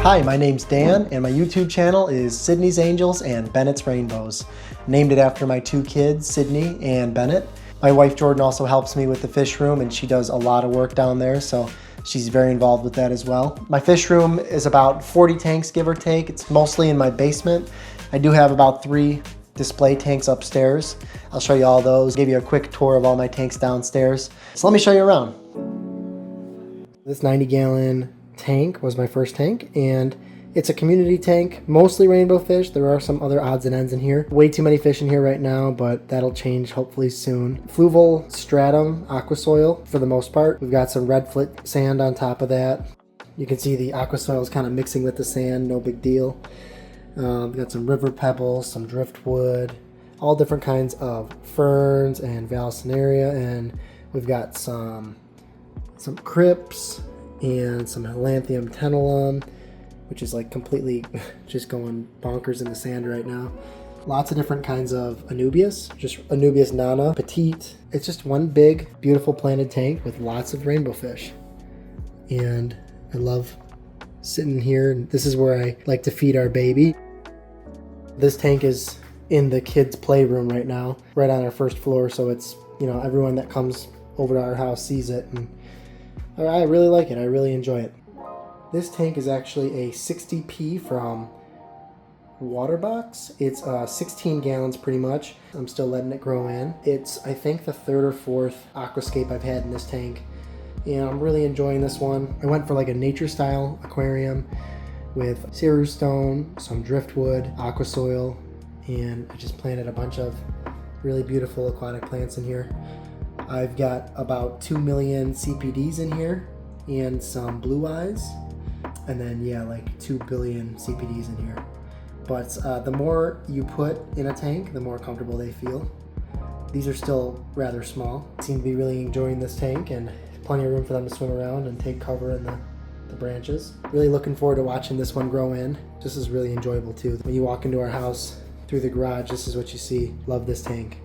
Hi, my name's Dan, and my YouTube channel is Sydney's Angels and Bennett's Rainbows. Named it after my two kids, Sydney and Bennett. My wife Jordan also helps me with the fish room, and she does a lot of work down there, so she's very involved with that as well. My fish room is about 40 tanks, give or take. It's mostly in my basement. I do have about 3 display tanks upstairs. I'll show you all those, give you a quick tour of all my tanks downstairs. So let me show you around. This 90-gallon tank was my first tank, and it's a community tank, mostly rainbow fish. There are some other odds and ends in here. Way too many fish in here right now, but that'll change hopefully soon. Fluval stratum aqua soil for the most part. We've got some red flit sand on top of that. You can see the aqua soil is kind of mixing with the sand, no big deal. We've got some river pebbles, some driftwood, all different kinds of ferns and vallisneria, and we've got some crypts and some Lanthium tenellum, which is like completely just going bonkers in the sand right now. Lots of different kinds of Anubias, just Anubias Nano, petite. It's just one big, beautiful planted tank with lots of rainbow fish. And I love sitting here. This is where I like to feed our baby. This tank is in the kids' playroom right now, right on our first floor. So it's, you know, everyone that comes over to our house sees it. And I really like it. I really enjoy it. This tank is actually a 60p from Waterbox. It's 16 gallons pretty much. I'm still letting it grow in. It's, I think, the 3rd or 4th Aquascape I've had in this tank. And I'm really enjoying this one. I went for like a nature style aquarium with ceru stone, some driftwood, aqua soil, and I just planted a bunch of really beautiful aquatic plants in here. I've got about 2 million CPDs in here and some blue eyes, and then yeah, like 2 billion CPDs in here. But the more you put in a tank, the more comfortable they feel. These are still rather small. I seem to be really enjoying this tank, and plenty of room for them to swim around and take cover in the branches. Really looking forward to watching this one grow in. This is really enjoyable too. When you walk into our house through the garage, this is what you see. Love this tank.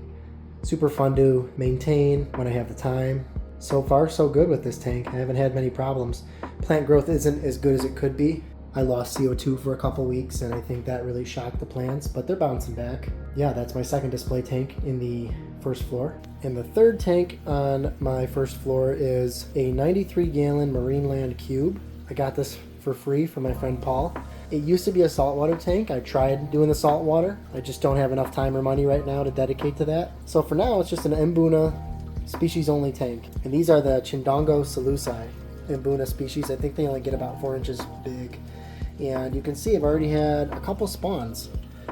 Super fun to maintain when I have the time. So far, so good with this tank. I haven't had many problems. Plant growth isn't as good as it could be. I lost CO2 for a couple weeks, and I think that really shocked the plants, but they're bouncing back. Yeah, that's my second display tank in the first floor. And the third tank on my first floor is a 93-gallon Marineland cube. I got this for free from my friend Paul. It used to be a saltwater tank. I tried doing the saltwater. I just don't have enough time or money right now to dedicate to that. So for now, it's just an Mbuna species-only tank. And these are the Chindongo salusi Mbuna species. I think they only get about 4 inches big. And you can see I've already had a couple spawns.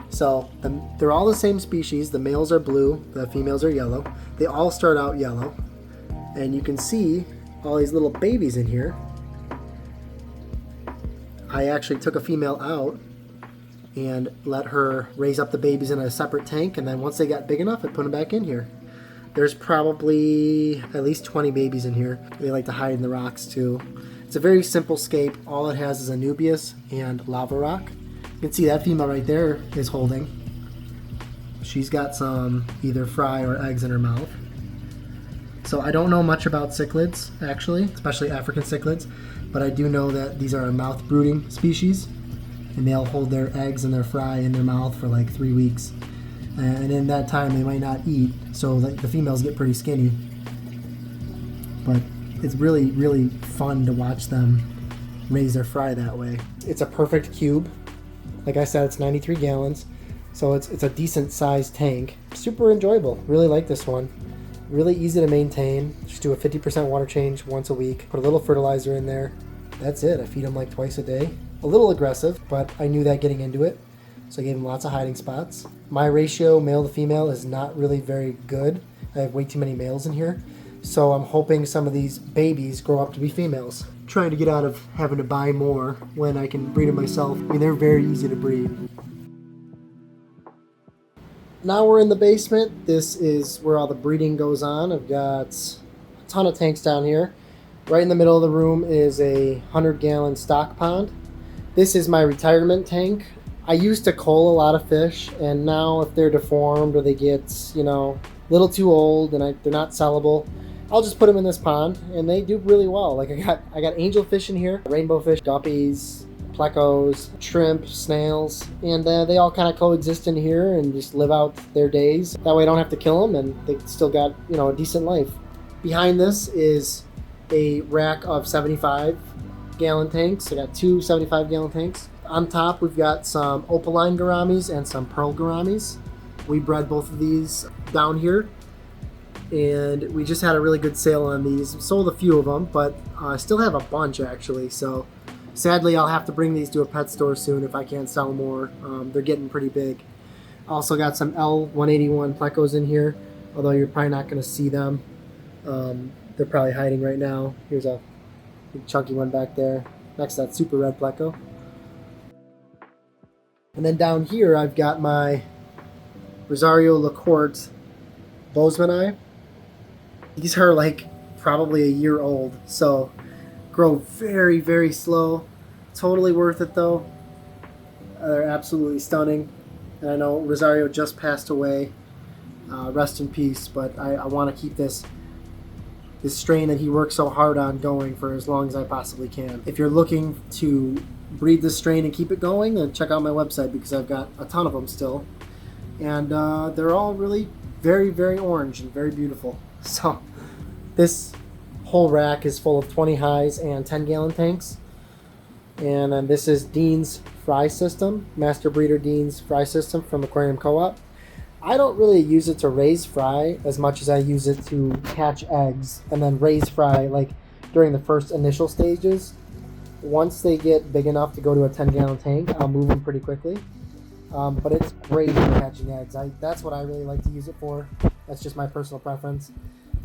So they're all the same species. The males are blue, the females are yellow. They all start out yellow. And you can see all these little babies in here. I actually took a female out and let her raise up the babies in a separate tank, and then once they got big enough, I put them back in here. There's probably at least 20 babies in here. They like to hide in the rocks too. It's a very simple scape. All it has is Anubias and lava rock. You can see that female right there is holding. She's got some either fry or eggs in her mouth. So I don't know much about cichlids, actually, especially African cichlids, but I do know that these are a mouth brooding species, and they'll hold their eggs and their fry in their mouth for like 3 weeks. And in that time, they might not eat, so the females get pretty skinny. But it's really, really fun to watch them raise their fry that way. It's a perfect cube. Like I said, it's 93 gallons, so it's a decent sized tank. Super enjoyable. Really like this one. Really easy to maintain. Just do a 50% water change once a week. Put a little fertilizer in there. That's it. I feed them like twice a day. A little aggressive, but I knew that getting into it. So I gave them lots of hiding spots. My ratio male to female is not really very good. I have way too many males in here. So I'm hoping some of these babies grow up to be females. Trying to get out of having to buy more when I can breed them myself. I mean, they're very easy to breed. Now we're in the basement. This is where all the breeding goes on. I've got a ton of tanks down here. Right in the middle of the room is a 100-gallon stock pond. This is my retirement tank. I used to cull a lot of fish, and now if they're deformed or they get, you know, a little too old and they're not sellable, I'll just put them in this pond, and they do really well. Like I got angelfish in here, rainbowfish, guppies, plecos, shrimp, snails, and they all kind of coexist in here and just live out their days. That way I don't have to kill them and they still got, you know, a decent life. Behind this is a rack of 75-gallon tanks. I got two 75-gallon tanks. On top we've got some opaline gouramis and some pearl gouramis. We bred both of these down here, and we just had a really good sale on these. We sold a few of them, but I still have a bunch actually, so sadly I'll have to bring these to a pet store soon if I can't sell more. They're getting pretty big. Also got some L181 plecos in here, although you're probably not going to see them. They're probably hiding right now. Here's a big chunky one back there next to that super red pleco. And then down here I've got my Rosario LaCourte Bozeman. These are like probably a year old, so grow very, very slow. Totally worth it though. They're absolutely stunning. And I know Rosario just passed away. Rest in peace, but I want to keep this strain that he worked so hard on going for as long as I possibly can. If you're looking to breed this strain and keep it going, then check out my website because I've got a ton of them still. And they're all really very, very orange and very beautiful. So this whole rack is full of 20 highs and 10-gallon tanks. And then this is Dean's fry system, Master Breeder Dean's fry system from Aquarium Co-op. I don't really use it to raise fry as much as I use it to hatch eggs and then raise fry like during the first initial stages. Once they get big enough to go to a 10-gallon tank, I'll move them pretty quickly. But it's great for hatching eggs. That's what I really like to use it for. That's just my personal preference.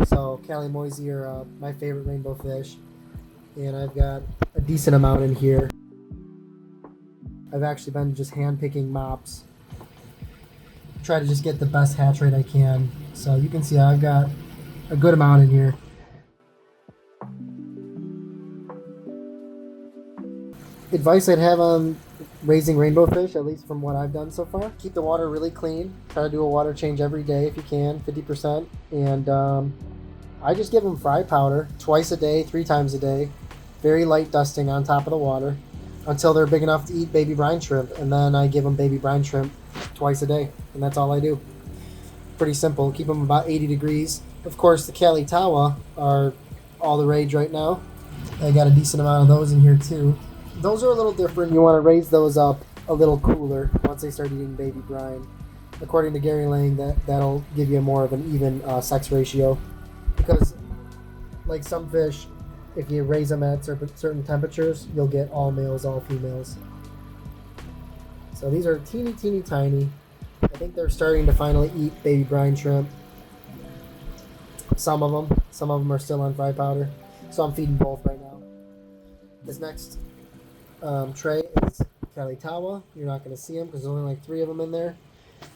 So Cali Moisey are my favorite rainbow fish. And I've got a decent amount in here. I've actually been just hand-picking mops. Try to just get the best hatch rate I can. So you can see I've got a good amount in here. Advice I'd have on raising rainbow fish, at least from what I've done so far: keep the water really clean. Try to do a water change every day if you can, 50%. And I just give them fry powder twice a day, 3 times a day. Very light dusting on top of the water until they're big enough to eat baby brine shrimp. And then I give them baby brine shrimp twice a day. And that's all I do. Pretty simple. Keep them about 80 degrees. Of course, the Cali Tawa are all the rage right now. I got a decent amount of those in here too. Those are a little different. You want to raise those up a little cooler once they start eating baby brine. According to Gary Lang, that'll give you more of an even sex ratio. Because, like some fish, if you raise them at certain temperatures, you'll get all males, all females. So these are teeny, teeny, tiny. I think they're starting to finally eat baby brine shrimp. Some of them are still on fry powder. So I'm feeding both right now. This next tray is Cali Tawa. You're not going to see them because there's only like 3 of them in there.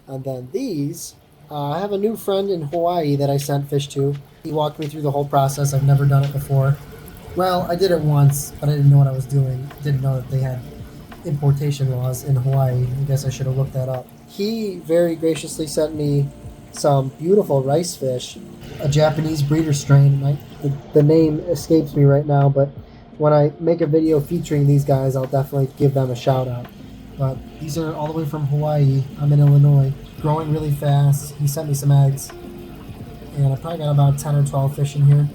And then these, I have a new friend in Hawaii that I sent fish to. He walked me through the whole process. I've never done it before. Well, I did it once, but I didn't know what I was doing. Didn't know that they had importation laws in Hawaii. I guess I should have looked that up. He very graciously sent me some beautiful rice fish, a Japanese breeder strain. The name escapes me right now, but when I make a video featuring these guys, I'll definitely give them a shout out. But these are all the way from Hawaii. I'm in Illinois. Growing really fast. He sent me some eggs. And I probably got about 10 or 12 fish in here.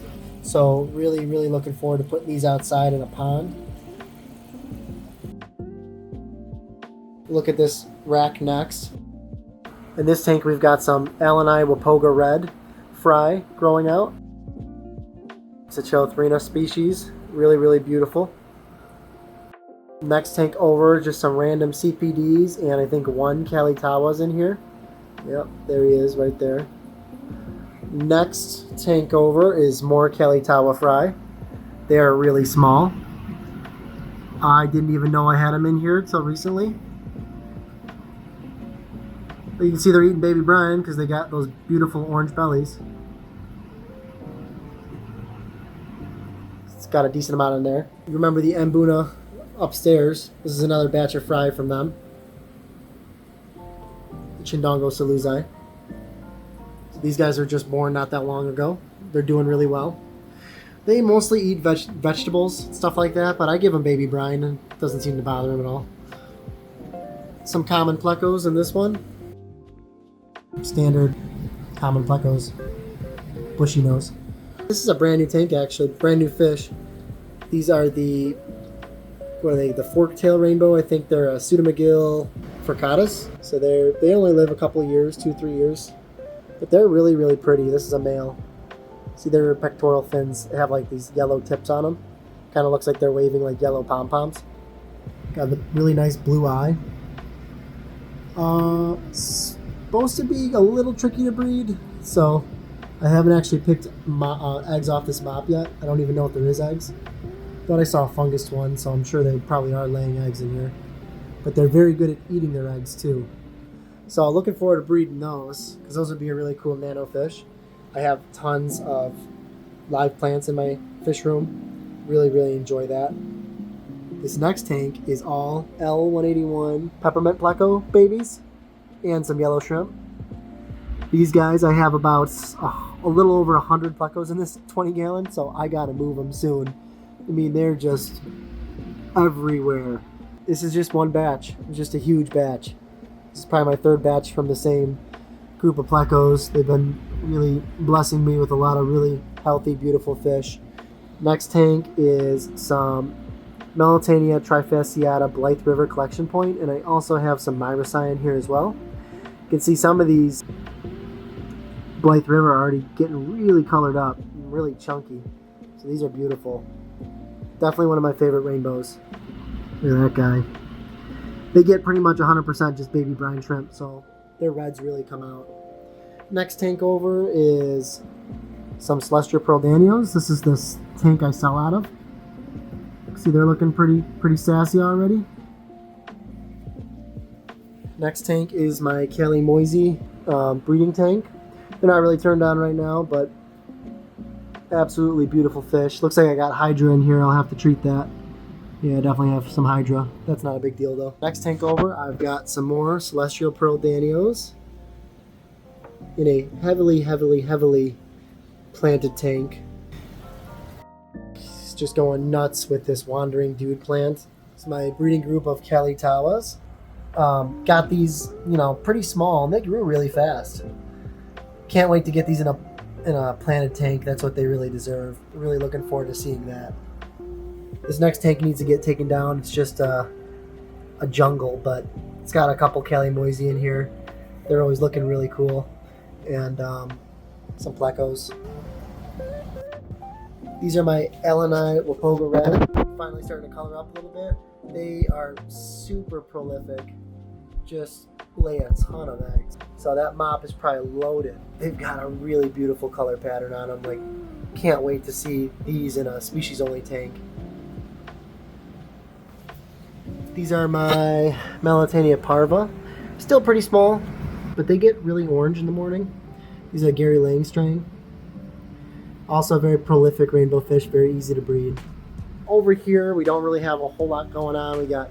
So really, really looking forward to putting these outside in a pond. Look at this rack next. In this tank we've got some Alani Wapoga Red fry growing out. It's a Chilothrina species. Really, really beautiful. Next tank over, just some random CPDs, and I think 1 Cali Tawa's in here. Yep, there he is right there. Next tank over is more Cali Tawa fry. They are really small. I didn't even know I had them in here until recently. But you can see they're eating baby brine because they got those beautiful orange bellies. It's got a decent amount in there. You remember the Mbuna upstairs? This is another batch of fry from them. The Chindongo Saluzai. These guys are just born not that long ago. They're doing really well. They mostly eat vegetables, stuff like that, but I give them baby brine and it doesn't seem to bother them at all. Some common plecos in this one. Standard common plecos. Bushy nose. This is a brand new tank actually, brand new fish. These are the, what are they, the fork-tail rainbow. I think they're a Pseudomagil furcatus. So they only live a couple years, 2-3 years. But they're really, really pretty. This is a male. See their pectoral fins have like these yellow tips on them. Kind of looks like they're waving like yellow pom-poms. Got the really nice blue eye. Supposed to be a little tricky to breed, so I haven't actually picked eggs off this mop yet. I don't even know if there is eggs. Thought I saw a fungus one, so I'm sure they probably are laying eggs in here. But they're very good at eating their eggs too. So looking forward to breeding those, because those would be a really cool nano fish. I have tons of live plants in my fish room. Really, really enjoy that. This next tank is all L181 peppermint pleco babies and some yellow shrimp. These guys, I have about a little over 100 plecos in this 20 gallon, so I gotta move them soon. I mean, they're just everywhere. This is just one batch, just a huge batch. This is probably my third batch from the same group of plecos. They've been really blessing me with a lot of really healthy, beautiful fish. Next tank is some Melitania trifasciata Blythe River collection point, and I also have some Myricyan here as well. You can see some of these Blythe River are already getting really colored up, really chunky. So these are beautiful. Definitely one of my favorite rainbows. Look at that guy. They get pretty much 100% just baby brine shrimp, so their reds really come out. Next tank over is some Celestial Pearl Danios. This is this tank I sell out of. See, they're looking pretty sassy already. Next tank is my Kelly Moisey breeding tank. They're not really turned on right now, but absolutely beautiful fish. Looks like I got Hydra in here. I'll have to treat that. Yeah, I definitely have some Hydra. That's not a big deal though. Next tank over, I've got some more Celestial Pearl Danios in a heavily planted tank. He's just going nuts with this wandering dude plant. It's my breeding group of Cali Tawas. Got these, pretty small, and they grew really fast. Can't wait to get these in a planted tank. That's what they really deserve. Really looking forward to seeing that. This next tank needs to get taken down. It's just a jungle, but it's got a couple Cali Moisey in here. They're always looking really cool. And some plecos. These are my Eleni Wapoga Red. Finally starting to color up a little bit. They are super prolific. Just lay a ton of eggs. So that mop is probably loaded. They've got a really beautiful color pattern on them. Like, can't wait to see these in a species-only tank. These are my Melitania Parva. Still pretty small, but they get really orange in the morning. These are Gary Lang strain. Also very prolific rainbow fish, very easy to breed. Over here, we don't really have a whole lot going on. We got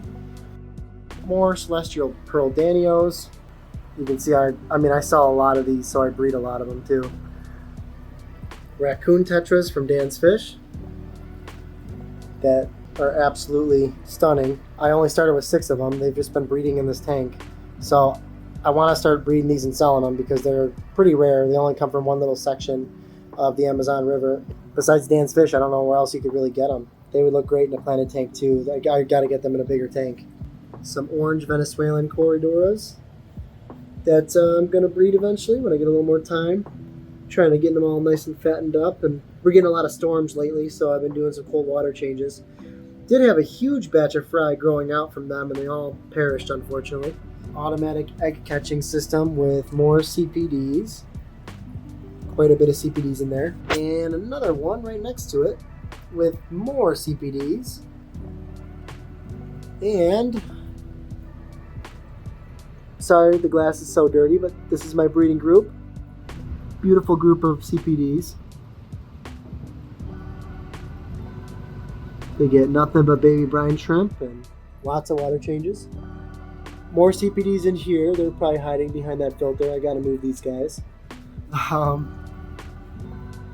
more Celestial Pearl Danios. You can see I sell a lot of these, so I breed a lot of them too. Raccoon Tetras from Dan's Fish that are absolutely stunning. I only started with 6 of them. They've just been breeding in this tank. So I want to start breeding these and selling them because they're pretty rare. They only come from one little section of the Amazon River. Besides Dan's Fish, I don't know where else you could really get them. They would look great in a planted tank too. I got to get them in a bigger tank. Some orange Venezuelan Corridoras that I'm going to breed eventually when I get a little more time. Trying to get them all nice and fattened up. And we're getting a lot of storms lately, so I've been doing some cold water changes. Did have a huge batch of fry growing out from them, and they all perished, unfortunately. Automatic egg catching system with more CPDs. Quite a bit of CPDs in there. And another one right next to it with more CPDs. And sorry, the glass is so dirty, but this is my breeding group. Beautiful group of CPDs. They get nothing but baby brine shrimp and lots of water changes. More CPDs in here. They're probably hiding behind that filter. I gotta move these guys.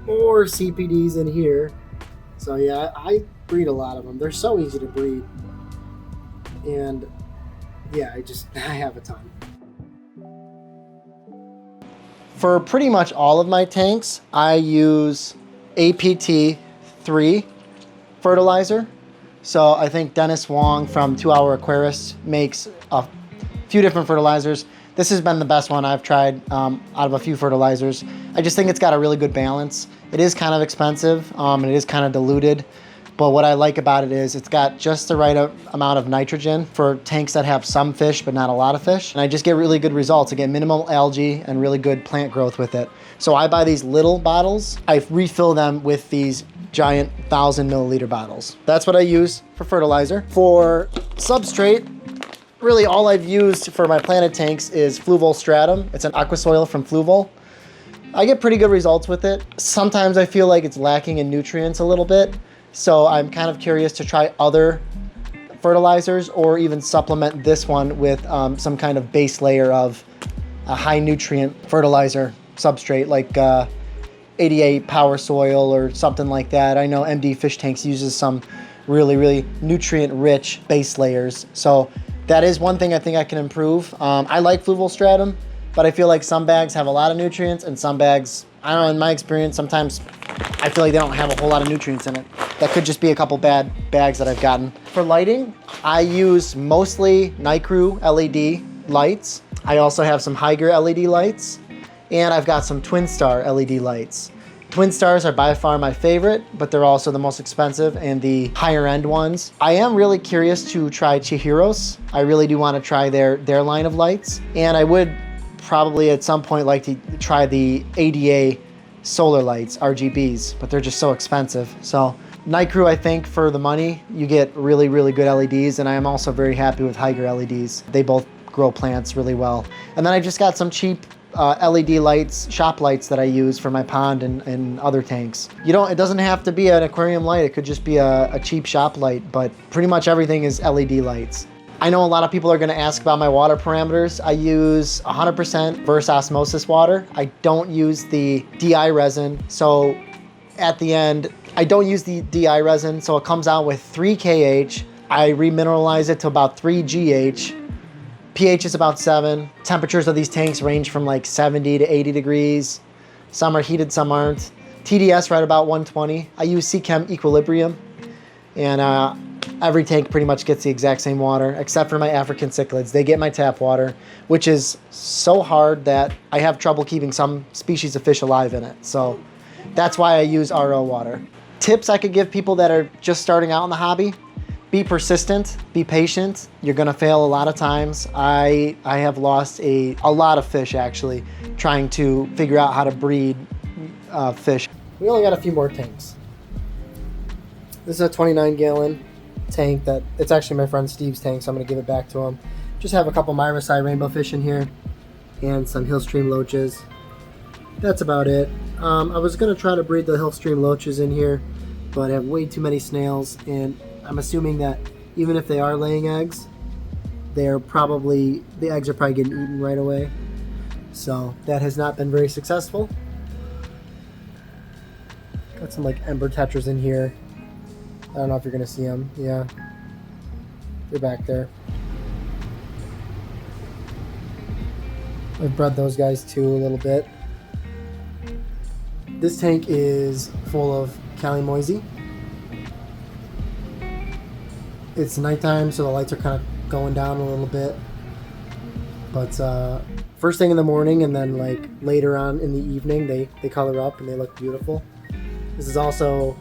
More CPDs in here. So yeah, I breed a lot of them. They're so easy to breed. And yeah, I have a ton. For pretty much all of my tanks, I use APT3 fertilizer. So I think Dennis Wong from 2 Hour Aquarist makes a few different fertilizers. This has been the best one I've tried out of a few fertilizers. I just think it's got a really good balance. It is kind of expensive and it is kind of diluted. But what I like about it is it's got just the right amount of nitrogen for tanks that have some fish but not a lot of fish. And I just get really good results. I get minimal algae and really good plant growth with it. So I buy these little bottles. I refill them with these giant 1,000 milliliter bottles. That's what I use for fertilizer. For substrate, really all I've used for my planted tanks is Fluval Stratum. It's an aqua soil from Fluval. I get pretty good results with it. Sometimes I feel like it's lacking in nutrients a little bit. So I'm kind of curious to try other fertilizers or even supplement this one with some kind of base layer of a high nutrient fertilizer substrate like 88 Power Soil or something like that. I know MD Fish Tanks uses some really nutrient rich base layers. So that is one thing I think I can improve. I like Fluval Stratum, but I feel like some bags have a lot of nutrients and some bags, I don't know, in my experience, sometimes I feel like they don't have a whole lot of nutrients in it. That could just be a couple bad bags that I've gotten. For lighting, I use mostly Nicru LED lights. I also have some Hygger LED lights, and I've got some Twin Star LED lights. Twin Stars are by far my favorite, but they're also the most expensive and the higher end ones. I am really curious to try Chihiros. I really do want to try their line of lights, and I would probably at some point like to try the ADA solar lights, RGBs, but they're just so expensive. So Nicru, I think for the money, you get really good LEDs, and I am also very happy with Hygger LEDs. They both grow plants really well. And then I just got some cheap LED lights, shop lights that I use for my pond and other tanks. It doesn't have to be an aquarium light. It could just be a cheap shop light, but pretty much everything is LED lights. I know a lot of people are gonna ask about my water parameters. I use 100% Verse Osmosis water. I don't use the DI resin. So at the end, I don't use the DI resin, so it comes out with 3 kH. I remineralize it to about 3 GH. pH is about 7. Temperatures of these tanks range from like 70 to 80 degrees. Some are heated, some aren't. TDS right about 120. I use Seachem Equilibrium, and every tank pretty much gets the exact same water, except for my African cichlids. They get my tap water, which is so hard that I have trouble keeping some species of fish alive in it. So that's why I use RO water. Tips I could give people that are just starting out in the hobby: be persistent, be patient. You're gonna fail a lot of times. I have lost a lot of fish actually trying to figure out how to breed fish. We only got a few more tanks. This is a 29 gallon tank that it's actually my friend Steve's tank, so I'm gonna give it back to him. Just have a couple Myrisci rainbowfish in here and some Hillstream loaches. That's about it. I was gonna try to breed the Hillstream loaches in here, but I have way too many snails, and I'm assuming that even if they are laying eggs, the eggs are probably getting eaten right away. So that has not been very successful. Got some like ember tetras in here. I don't know if you're gonna see them. Yeah, they're back there. I've bred those guys too a little bit. This tank is full of Calimoisy. It's nighttime, so the lights are kind of going down a little bit. But first thing in the morning and then like later on in the evening, they color up and they look beautiful. This is also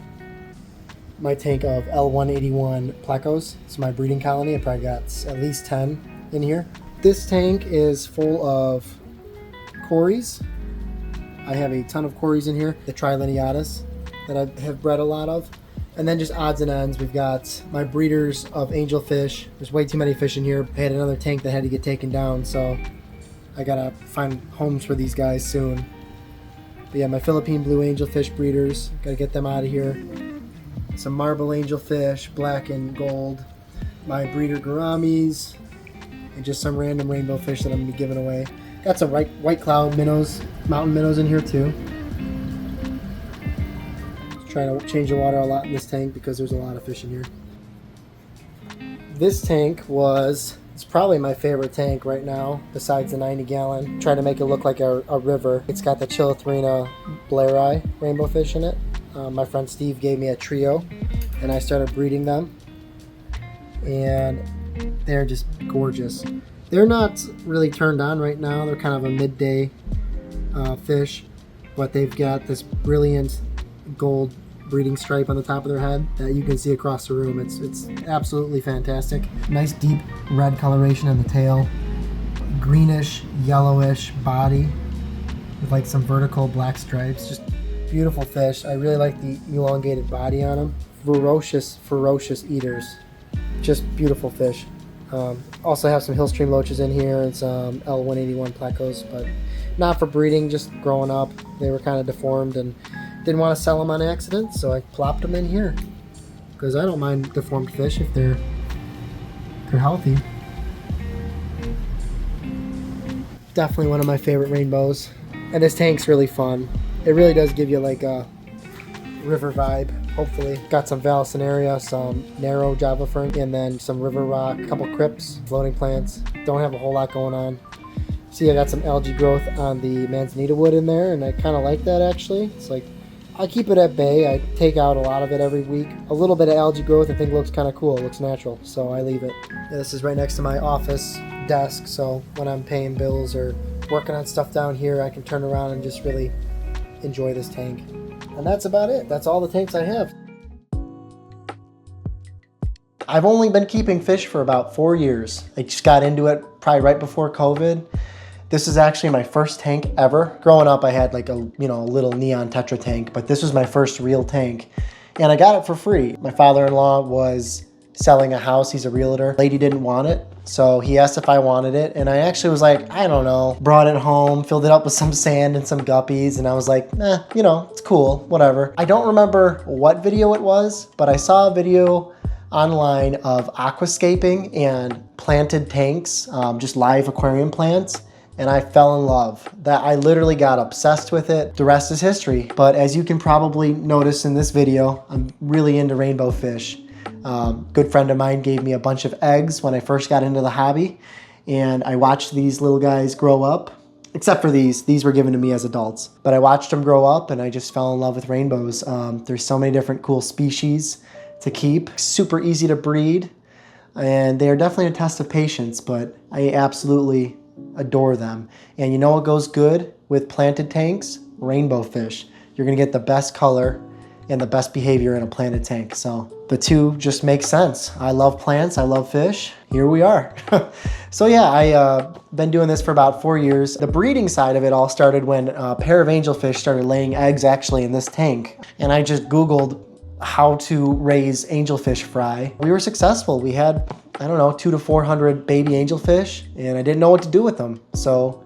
my tank of L181 plecos. It's my breeding colony. I probably got at least 10 in here. This tank is full of cories. I have a ton of cories in here, the Trilineatus that I have bred a lot of. And then just odds and ends, we've got my breeders of angelfish. There's way too many fish in here. I had another tank that had to get taken down, so I gotta find homes for these guys soon. But yeah, my Philippine blue angelfish breeders, gotta get them out of here. Some marble angelfish, black and gold. My breeder gouramis, and just some random rainbow fish that I'm gonna be giving away. Got some white cloud minnows, mountain minnows in here too. Let's Try to change the water a lot in this tank because there's a lot of fish in here. This tank it's probably my favorite tank right now, besides the 90 gallon. Try to make it look like a river. It's got the Chilothrina blairii rainbowfish in it. My friend Steve gave me a trio, and I started breeding them. And they're just gorgeous. They're not really turned on right now. They're kind of a midday fish, but they've got this brilliant gold breeding stripe on the top of their head that you can see across the room. It's absolutely fantastic. Nice deep red coloration in the tail, greenish yellowish body with like some vertical black stripes. Just beautiful fish. I really like the elongated body on them. Ferocious eaters. Just beautiful fish. Also have some Hillstream loaches in here and some L181 plecos, but not for breeding, just growing up. They were kind of deformed and didn't want to sell them on accident, so I plopped them in here because I don't mind deformed fish if they're healthy. Definitely one of my favorite rainbows, and this tank's really fun. It really does give you like a river vibe. Hopefully got some Vallisneria, some narrow Java fern, and then some river rock, a couple crypts, floating plants. Don't have a whole lot going on. See, I got some algae growth on the manzanita wood in there, and I kind of like that actually. It's like I keep it at bay. I take out a lot of it every week. A little bit of algae growth I think looks kind of cool. It looks natural, so I leave it. Yeah, this is right next to my office desk, so when I'm paying bills or working on stuff down here, I can turn around and just really enjoy this tank. And that's about it. That's all the tanks I have. I've only been keeping fish for about 4 years. I just got into it probably right before COVID. This is actually my first tank ever. Growing up, I had like a little neon Tetra tank, but this was my first real tank. And I got it for free. My father-in-law was selling a house. He's a realtor. Lady didn't want it, so he asked if I wanted it. And I actually was like, I don't know. Brought it home, filled it up with some sand and some guppies. And I was like, it's cool, whatever. I don't remember what video it was, but I saw a video online of aquascaping and planted tanks, just live aquarium plants. And I fell in love. I literally got obsessed with it. The rest is history. But as you can probably notice in this video, I'm really into rainbow fish. Good friend of mine gave me a bunch of eggs when I first got into the hobby. And I watched these little guys grow up. Except for these. These were given to me as adults. But I watched them grow up and I just fell in love with rainbows. There's so many different cool species to keep. Super easy to breed. And they are definitely a test of patience, but I absolutely adore them. And you know what goes good with planted tanks? Rainbow fish. You're gonna get the best color and the best behavior in a planted tank. So the two just make sense. I love plants, I love fish. Here we are. So yeah, I've been doing this for about 4 years. The breeding side of it all started when a pair of angelfish started laying eggs actually in this tank. And I just Googled how to raise angelfish fry. We were successful. We had, 200 to 400 baby angelfish, and I didn't know what to do with them. So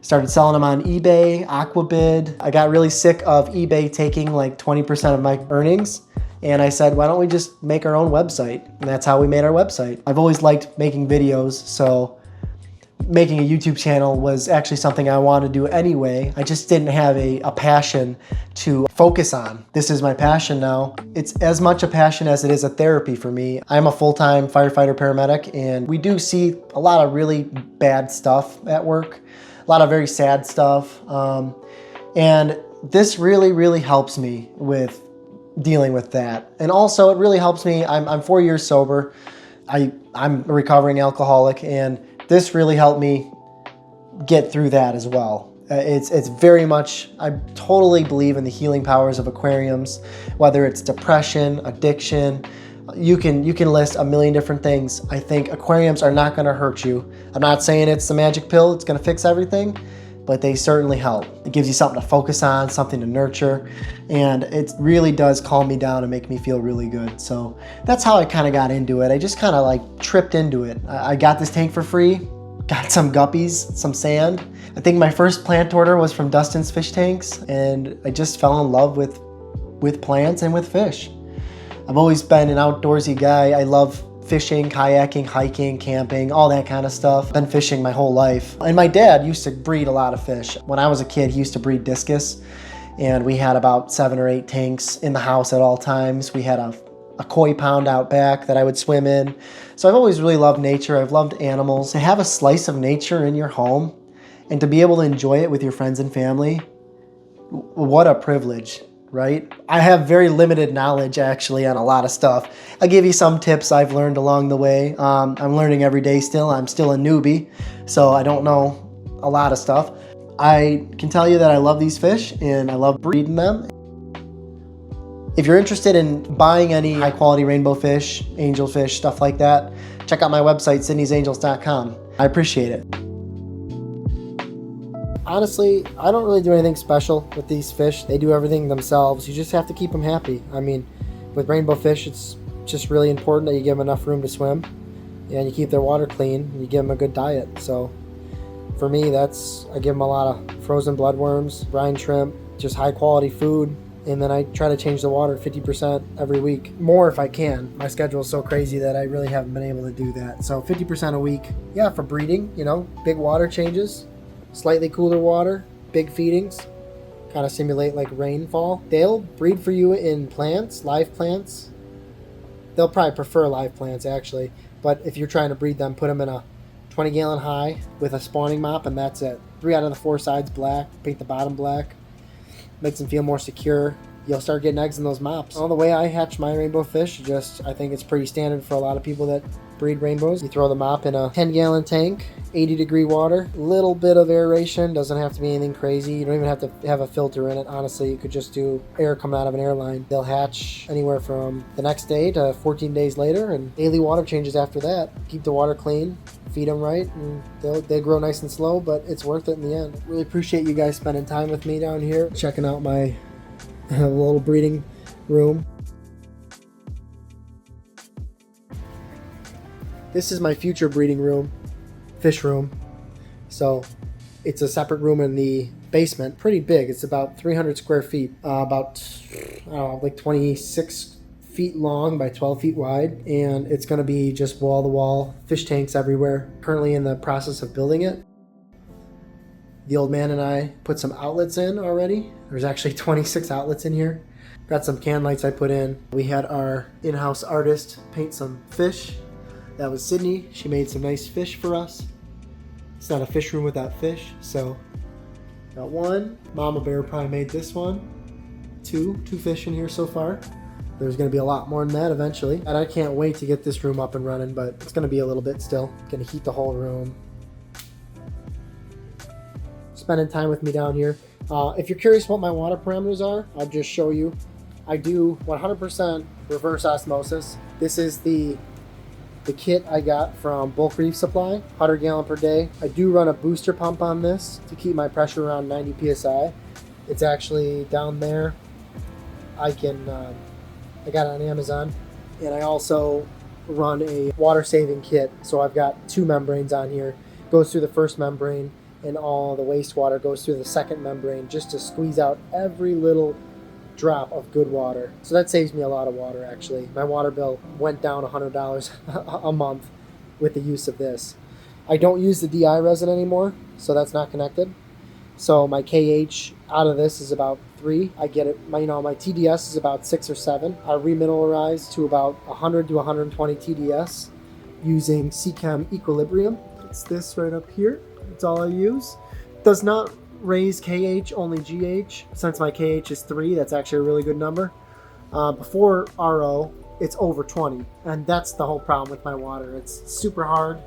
started selling them on eBay, Aquabid. I got really sick of eBay taking like 20% of my earnings. And I said, why don't we just make our own website? And that's how we made our website. I've always liked making videos, so making a YouTube channel was actually something I wanted to do anyway. I just didn't have a passion to focus on. This is my passion now. It's as much a passion as it is a therapy for me. I'm a full-time firefighter paramedic, and we do see a lot of really bad stuff at work, a lot of very sad stuff. And this really, really helps me with dealing with that. And also it really helps me, I'm 4 years sober. I'm a recovering alcoholic, and this really helped me get through that as well. It's very much, I totally believe in the healing powers of aquariums, whether it's depression, addiction, you can list a million different things. I think aquariums are not gonna hurt you. I'm not saying it's the magic pill, it's gonna fix everything, but they certainly help. It gives you something to focus on, something to nurture, and it really does calm me down and make me feel really good. So that's how I kind of got into it. I just kind of like tripped into it. I got this tank for free, got some guppies, some sand. I think my first plant order was from Dustin's Fish Tanks, and I just fell in love with plants and with fish. I've always been an outdoorsy guy. I love fishing, kayaking, hiking, camping, all that kind of stuff. Been fishing my whole life. And my dad used to breed a lot of fish. When I was a kid, he used to breed discus. and we had about 7 or 8 tanks in the house at all times. We had a koi pond out back that I would swim in. So I've always really loved nature. I've loved animals. To have a slice of nature in your home and to be able to enjoy it with your friends and family, what a privilege, right? I have very limited knowledge actually on a lot of stuff. I'll give you some tips I've learned along the way. I'm learning every day still. I'm still a newbie, so I don't know a lot of stuff. I can tell you that I love these fish and I love breeding them. If you're interested in buying any high quality rainbow fish, angelfish, stuff like that, check out my website, sydneysangels.com. I appreciate it. Honestly, I don't really do anything special with these fish. They do everything themselves. You just have to keep them happy. I mean, with rainbow fish, it's just really important that you give them enough room to swim and you keep their water clean and you give them a good diet. So for me, I give them a lot of frozen bloodworms, brine shrimp, just high quality food. And then I try to change the water 50% every week. More if I can. My schedule is so crazy that I really haven't been able to do that. So 50% a week. Yeah, for breeding, you know, big water changes, slightly cooler water, big feedings, kind of simulate like rainfall. They'll breed for you in plants, live plants. They'll probably prefer live plants actually. But if you're trying to breed them, put them in a 20-gallon high with a spawning mop and that's it. 3 out of the 4 sides black, paint the bottom black. Makes them feel more secure. You'll start getting eggs in those mops. Well, the way I hatch my rainbow fish, I think it's pretty standard for a lot of people that breed rainbows. You throw the mop in a 10-gallon tank, 80-degree water, little bit of aeration, doesn't have to be anything crazy. You don't even have to have a filter in it. Honestly, you could just do air coming out of an airline. They'll hatch anywhere from the next day to 14 days later, and daily water changes after that. Keep the water clean, feed them right, and they'll grow nice and slow, but it's worth it in the end. Really appreciate you guys spending time with me down here, checking out my little breeding room. This is my future breeding room, fish room. So it's a separate room in the basement, pretty big. It's about 300 square feet, about like 26 feet long by 12 feet wide, and it's going to be just wall-to-wall fish tanks everywhere. Currently in the process of building it. The old man and I put some outlets in already. There's actually 26 outlets in here. Got some can lights I put in. We had our in-house artist paint some fish. That was Sydney. She made some nice fish for us. It's not a fish room without fish, so got one. Mama Bear probably made this one. Two fish in here so far. There's going to be a lot more than that eventually. And I can't wait to get this room up and running, but it's going to be a little bit still. Going to heat the whole room. Spending time with me down here. If you're curious what my water parameters are, I'll just show you. I do 100% reverse osmosis. This is the kit I got from Bulk Reef Supply, 100 gallon per day. I do run a booster pump on this to keep my pressure around 90 psi. It's actually down there. I got it on Amazon, and I also run a water saving kit. So I've got 2 membranes on here. Goes through the first membrane, and all the wastewater goes through the second membrane just to squeeze out every little drop of good water. So that saves me a lot of water actually. My water bill went down $100 a month with the use of this. I don't use the DI resin anymore, so that's not connected. So my KH out of this is about 3. I get it, my TDS is about 6 or 7. I remineralize to about 100 to 120 TDS using Seachem Equilibrium. It's this right up here. That's all I use. Does not raise KH, only GH. Since my KH is 3, that's actually a really good number. Before RO, it's over 20, and that's the whole problem with my water. It's super hard,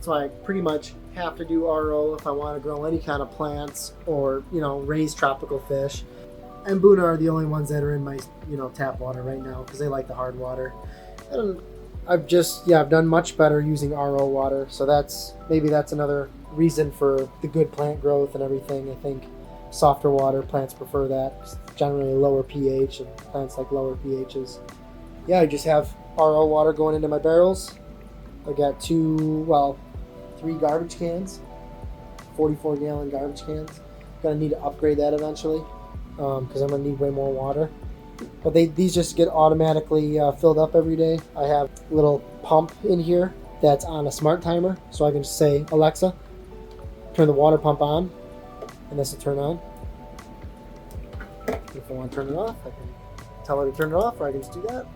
so I pretty much have to do RO if I want to grow any kind of plants or raise tropical fish. And Buna are the only ones that are in my tap water right now because they like the hard water. And I've done much better using RO water, so maybe that's another reason for the good plant growth and everything. I think softer water, plants prefer that. It's generally lower pH, and plants like lower pHs. Yeah, I just have RO water going into my barrels. I got 3 garbage cans, 44-gallon garbage cans. Gonna need to upgrade that eventually because I'm gonna need way more water. But these just get automatically filled up every day. I have a little pump in here that's on a smart timer, so I can just say, Alexa, turn the water pump on, and this will turn on. If I want to turn it off, I can tell her to turn it off, or I can just do that.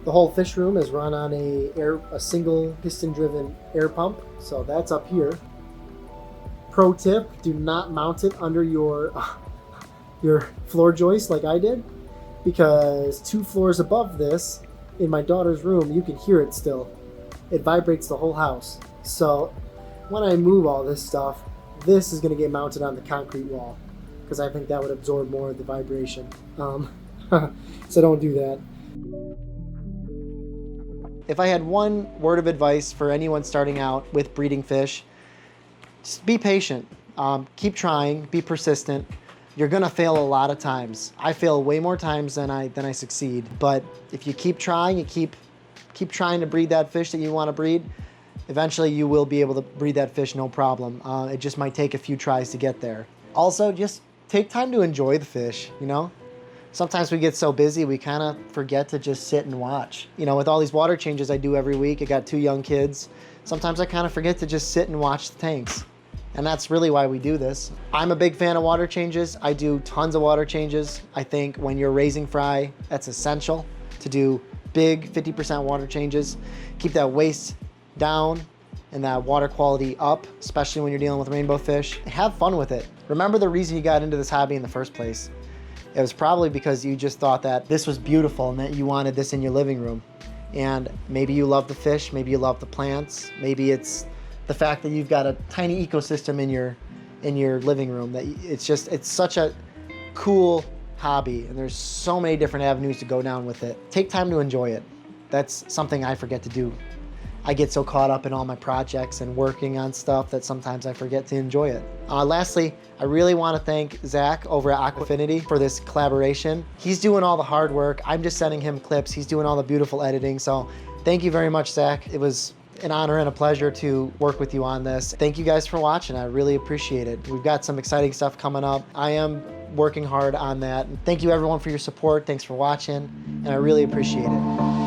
The whole fish room is run on a single piston-driven air pump, so that's up here. Pro tip, do not mount it under your floor joist like I did, because 2 floors above this, in my daughter's room, you can hear it still. It vibrates the whole house. So when I move all this stuff, this is going to get mounted on the concrete wall, because I think that would absorb more of the vibration. So don't do that. If I had one word of advice for anyone starting out with breeding fish, just be patient. Keep trying, be persistent. You're gonna fail a lot of times. I fail way more times than I succeed. But if you keep trying, you keep trying to breed that fish that you want to breed, eventually you will be able to breed that fish no problem. It just might take a few tries to get there. Also, just take time to enjoy the fish, you know? Sometimes we get so busy, we kind of forget to just sit and watch. You know, with all these water changes I do every week, I got 2 young kids. Sometimes I kind of forget to just sit and watch the tanks. And that's really why we do this. I'm a big fan of water changes. I do tons of water changes. I think when you're raising fry, that's essential to do big 50% water changes. Keep that waste down and that water quality up, especially when you're dealing with rainbow fish. Have fun with it. Remember the reason you got into this hobby in the first place. It was probably because you just thought that this was beautiful and that you wanted this in your living room. And maybe you love the fish, maybe you love the plants, maybe it's the fact that you've got a tiny ecosystem in your living room. That it's such a cool hobby, and there's so many different avenues to go down with it. Take time to enjoy it. That's something I forget to do. I get so caught up in all my projects and working on stuff that sometimes I forget to enjoy it. Lastly, I really want to thank Zach over at Aquafinity for this collaboration. He's doing all the hard work. I'm just sending him clips. He's doing all the beautiful editing. So thank you very much, Zach. It was an honor and a pleasure to work with you on this. Thank you guys for watching. I really appreciate it. We've got some exciting stuff coming up. I am working hard on that. Thank you everyone for your support. Thanks for watching, and I really appreciate it.